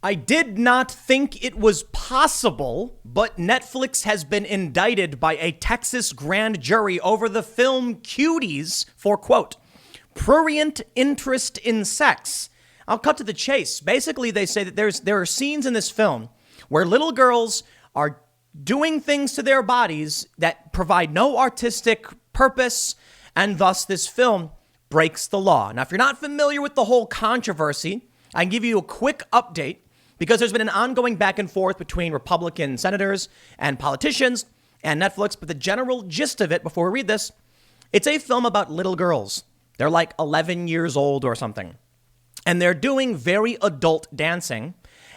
I did not think it was possible, but Netflix has been indicted by a Texas grand jury over the film Cuties for, quote, prurient interest in sex. I'll cut to the chase. Basically, they say that there are scenes in this film where little girls are doing things to their bodies that provide no artistic purpose, and thus this film breaks the law. Now, if you're not familiar with the whole controversy, I can give you a quick update because there's been an ongoing back and forth between Republican senators and politicians and Netflix. But the general gist of it, before we read this, it's a film about little girls. They're like 11 years old or something. And they're doing very adult dancing.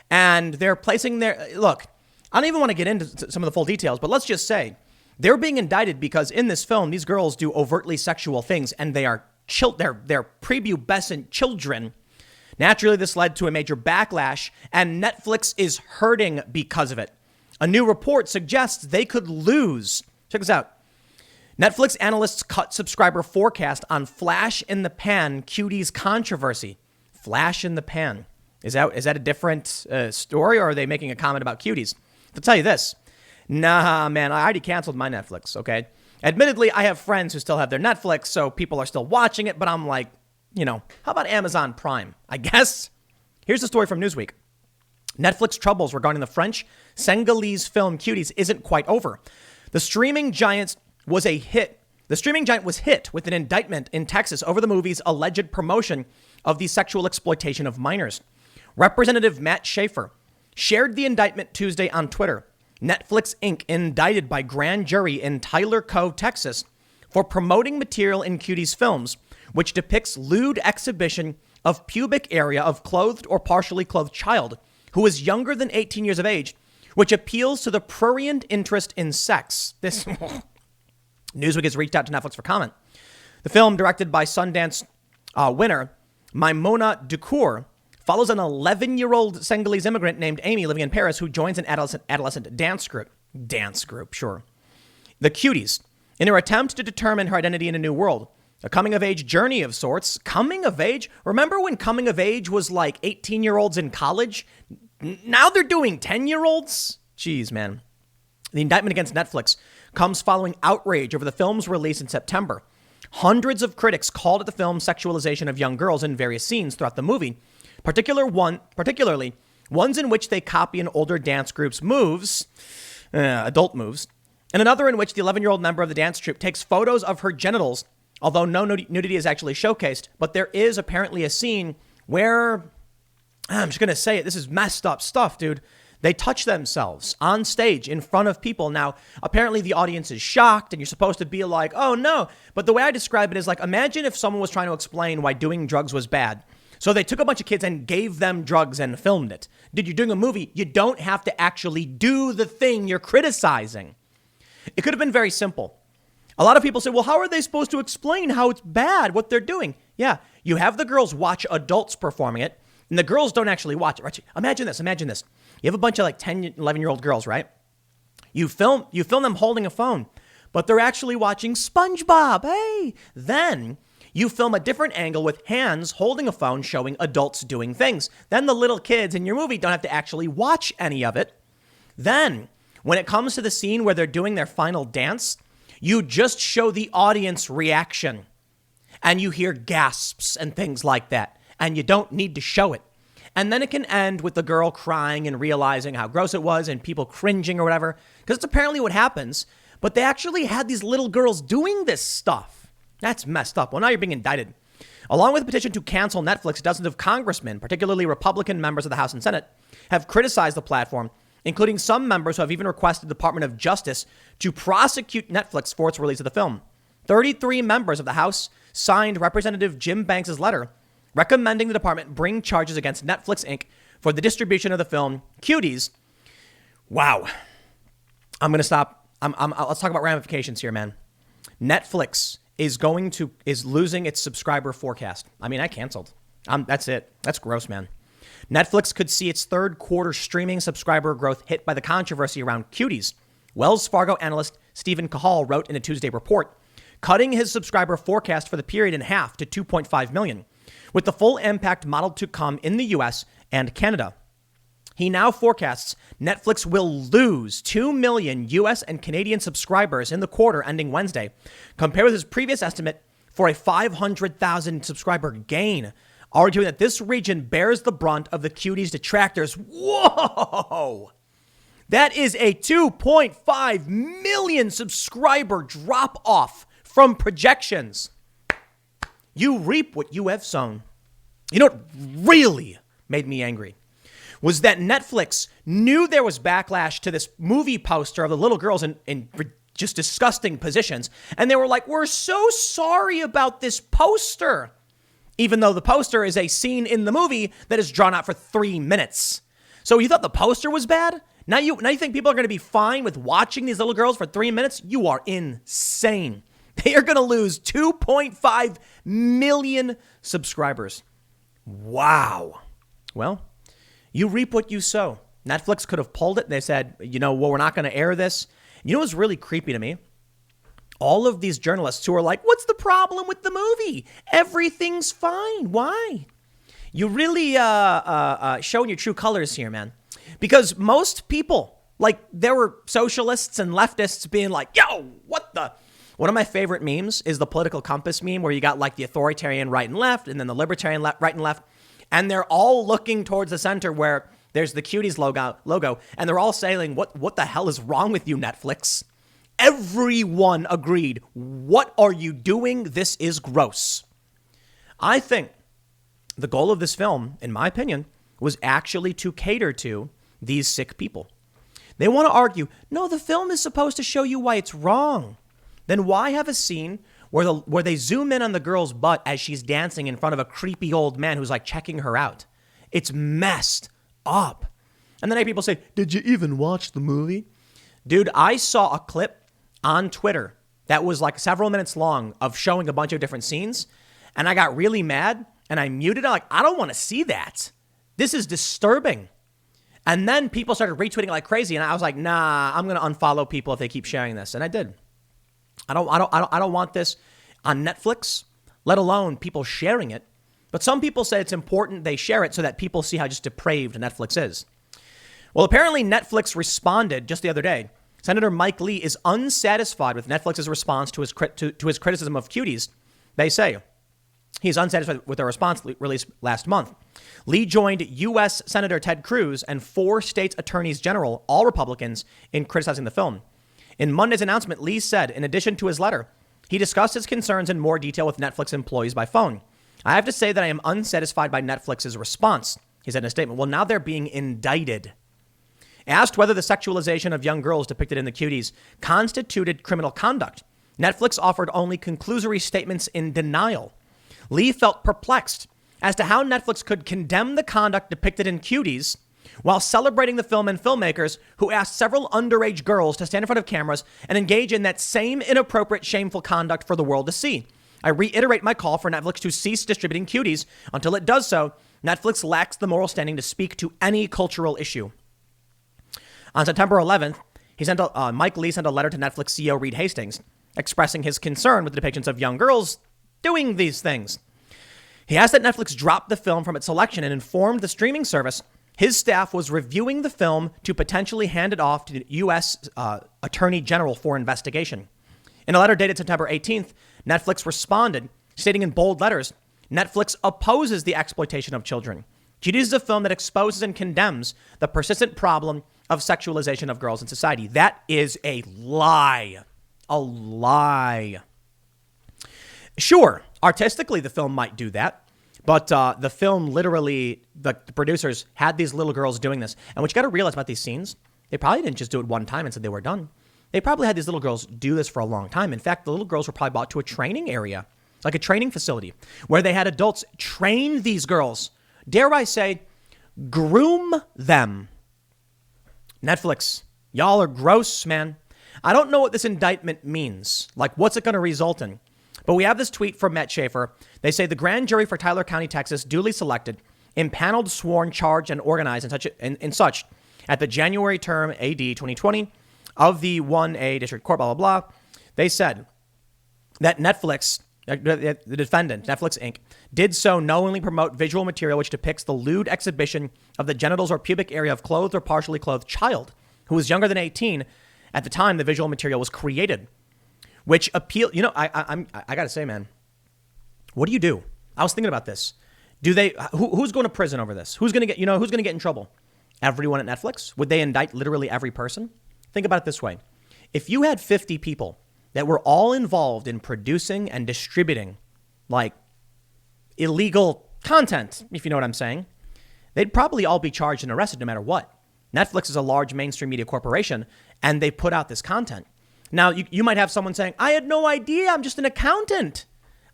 And they're placing their... Look, I don't even want to get into some of the full details, but let's just say they're being indicted because in this film, these girls do overtly sexual things and they are they're prepubescent children. Naturally, this led to a major backlash, and Netflix is hurting because of it. A new report suggests they could lose. Check this out. Netflix analysts cut subscriber forecast on flash in the pan Cuties controversy. Flash in the pan. Is that a different story, or are they making a comment about Cuties? To tell you this, nah, man, I already canceled my Netflix, okay? Admittedly, I have friends who still have their Netflix, so people are still watching it, but I'm like, how about Amazon Prime? I guess. Here's the story from Newsweek. Netflix troubles regarding the French Senegalese film Cuties isn't quite over. The streaming giant was hit with an indictment in Texas over the movie's alleged promotion of the sexual exploitation of minors. Representative Matt Schaefer shared the indictment Tuesday on Twitter. Netflix Inc. indicted by grand jury in Tyler Cove, Texas, for promoting material in Cuties films, which depicts lewd exhibition of pubic area of clothed or partially clothed child who is younger than 18 years of age, which appeals to the prurient interest in sex. This Newsweek has reached out to Netflix for comment. The film, directed by Sundance winner Maimouna Ducour, follows an 11-year-old Senegalese immigrant named Amy living in Paris who joins an adolescent dance group. Sure. The Cuties, in her attempt to determine her identity in a new world. A coming-of-age journey of sorts. Coming of age? Remember when coming of age was like 18-year-olds in college? Now they're doing 10-year-olds? Jeez, man. The indictment against Netflix comes following outrage over the film's release in September. Hundreds of critics called at the film's sexualization of young girls in various scenes throughout the movie, particularly ones in which they copy an older dance group's moves, adult moves, and another in which the 11-year-old member of the dance troupe takes photos of her genitals, although no nudity is actually showcased. But there is apparently a scene where, I'm just going to say it, this is messed up stuff, dude. They touch themselves on stage in front of people. Now, apparently the audience is shocked and you're supposed to be like, oh no. But the way I describe it is like, imagine if someone was trying to explain why doing drugs was bad. So they took a bunch of kids and gave them drugs and filmed it. Dude, you're doing a movie. You don't have to actually do the thing you're criticizing. It could have been very simple. A lot of people say, well, how are they supposed to explain how it's bad, what they're doing? Yeah, you have the girls watch adults performing it, and the girls don't actually watch it. Right? Imagine this. You have a bunch of like 10, 11-year-old girls, right? You film them holding a phone, but they're actually watching SpongeBob. Hey, then you film a different angle with hands holding a phone showing adults doing things. Then the little kids in your movie don't have to actually watch any of it. Then when it comes to the scene where they're doing their final dance, you just show the audience reaction and you hear gasps and things like that. And you don't need to show it. And then it can end with the girl crying and realizing how gross it was and people cringing or whatever, because it's apparently what happens. But they actually had these little girls doing this stuff. That's messed up. Well, now you're being indicted. Along with a petition to cancel Netflix, dozens of congressmen, particularly Republican members of the House and Senate, have criticized the platform, including some members who have even requested the Department of Justice to prosecute Netflix for its release of the film. 33 members of the House signed Representative Jim Banks' letter recommending the department bring charges against Netflix Inc. for the distribution of the film Cuties. Wow. I'm going to stop. Let's talk about ramifications here, man. Netflix is losing its subscriber forecast. I mean, I canceled. That's it. That's gross, man. Netflix could see its third quarter streaming subscriber growth hit by the controversy around Cuties. Wells Fargo analyst Stephen Cahall wrote in a Tuesday report, cutting his subscriber forecast for the period in half to 2.5 million, with the full impact modeled to come in the U.S. and Canada. He now forecasts Netflix will lose 2 million US and Canadian subscribers in the quarter ending Wednesday, compared with his previous estimate for a 500,000 subscriber gain, arguing that this region bears the brunt of the Cuties detractors. Whoa! That is a 2.5 million subscriber drop off from projections. You reap what you have sown. You know what really made me angry was that Netflix knew there was backlash to this movie poster of the little girls in just disgusting positions. And they were like, we're so sorry about this poster. Even though the poster is a scene in the movie that is drawn out for 3 minutes. So you thought the poster was bad? Now you think people are going to be fine with watching these little girls for 3 minutes? You are insane. They are going to lose 2.5 million subscribers. Wow. Well, you reap what you sow. Netflix could have pulled it. They said, we're not going to air this. You know what's really creepy to me? All of these journalists who are like, what's the problem with the movie? Everything's fine. Why? You really showing your true colors here, man. Because most people, like there were socialists and leftists being like, yo, what the? One of my favorite memes is the political compass meme where you got like the authoritarian right and left and then the libertarian right and left. And they're all looking towards the center where there's the Cuties logo. And they're all saying, what the hell is wrong with you, Netflix? Everyone agreed. What are you doing? This is gross. I think the goal of this film, in my opinion, was actually to cater to these sick people. They want to argue, no, the film is supposed to show you why it's wrong. Then why have a scene where they zoom in on the girl's butt as she's dancing in front of a creepy old man who's like checking her out? It's messed up. And then people say, did you even watch the movie? Dude, I saw a clip on Twitter that was like several minutes long of showing a bunch of different scenes. And I got really mad and I muted it. Like, I don't want to see that. This is disturbing. And then people started retweeting like crazy. And I was like, nah, I'm going to unfollow people if they keep sharing this. And I did. I don't want this on Netflix, let alone people sharing it. But some people say it's important they share it so that people see how just depraved Netflix is. Well, apparently Netflix responded just the other day. Senator Mike Lee is unsatisfied with Netflix's response to his criticism of Cuties. They say he's unsatisfied with their response released last month. Lee joined U.S. Senator Ted Cruz and 4 states' attorneys general, all Republicans, in criticizing the film. In Monday's announcement, Lee said, in addition to his letter, he discussed his concerns in more detail with Netflix employees by phone. I have to say that I am unsatisfied by Netflix's response, he said in a statement. Well, now they're being indicted. Asked whether the sexualization of young girls depicted in the Cuties constituted criminal conduct, Netflix offered only conclusory statements in denial. Lee felt perplexed as to how Netflix could condemn the conduct depicted in Cuties while celebrating the film and filmmakers who asked several underage girls to stand in front of cameras and engage in that same inappropriate, shameful conduct for the world to see. I reiterate my call for Netflix to cease distributing Cuties. Until it does so, Netflix lacks the moral standing to speak to any cultural issue. On September 11th, Mike Lee sent a letter to Netflix CEO Reed Hastings expressing his concern with the depictions of young girls doing these things. He asked that Netflix drop the film from its selection and informed the streaming service his staff was reviewing the film to potentially hand it off to the U.S. Attorney General for investigation. In a letter dated September 18th, Netflix responded, stating in bold letters, Netflix opposes the exploitation of children. Cuties is a film that exposes and condemns the persistent problem of sexualization of girls in society. That is a lie. A lie. Sure, artistically, the film might do that. But the film literally, the producers had these little girls doing this. And what you got to realize about these scenes, they probably didn't just do it one time and said they were done. They probably had these little girls do this for a long time. In fact, the little girls were probably brought to a training area, like a training facility, where they had adults train these girls. Dare I say, groom them. Netflix, y'all are gross, man. I don't know what this indictment means. Like, what's it going to result in? But we have this tweet from Matt Schaefer. They say the grand jury for Tyler County, Texas, duly selected, impaneled, sworn, charged, and organized in such at the January term AD 2020 of the 1A District Court, blah, blah, blah. They said that Netflix The defendant, Netflix Inc., did so knowingly promote visual material which depicts the lewd exhibition of the genitals or pubic area of clothed or partially clothed child who was younger than 18 at the time the visual material was created, which appeal. I got to say, man, what do you do? I was thinking about this. Who's going to prison over this? Who's going to get in trouble? Everyone at Netflix? Would they indict literally every person? Think about it this way. If you had 50 people that were all involved in producing and distributing like illegal content, if you know what I'm saying, they'd probably all be charged and arrested no matter what. Netflix is a large mainstream media corporation and they put out this content. Now, you might have someone saying, I had no idea, I'm just an accountant.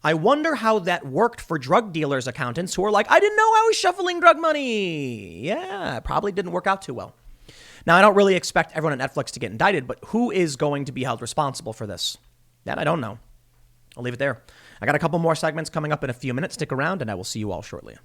I wonder how that worked for drug dealers' accountants who are like, I didn't know I was shuffling drug money. Yeah, probably didn't work out too well. Now, I don't really expect everyone at Netflix to get indicted, but who is going to be held responsible for this? That I don't know. I'll leave it there. I got a couple more segments coming up in a few minutes. Stick around and I will see you all shortly.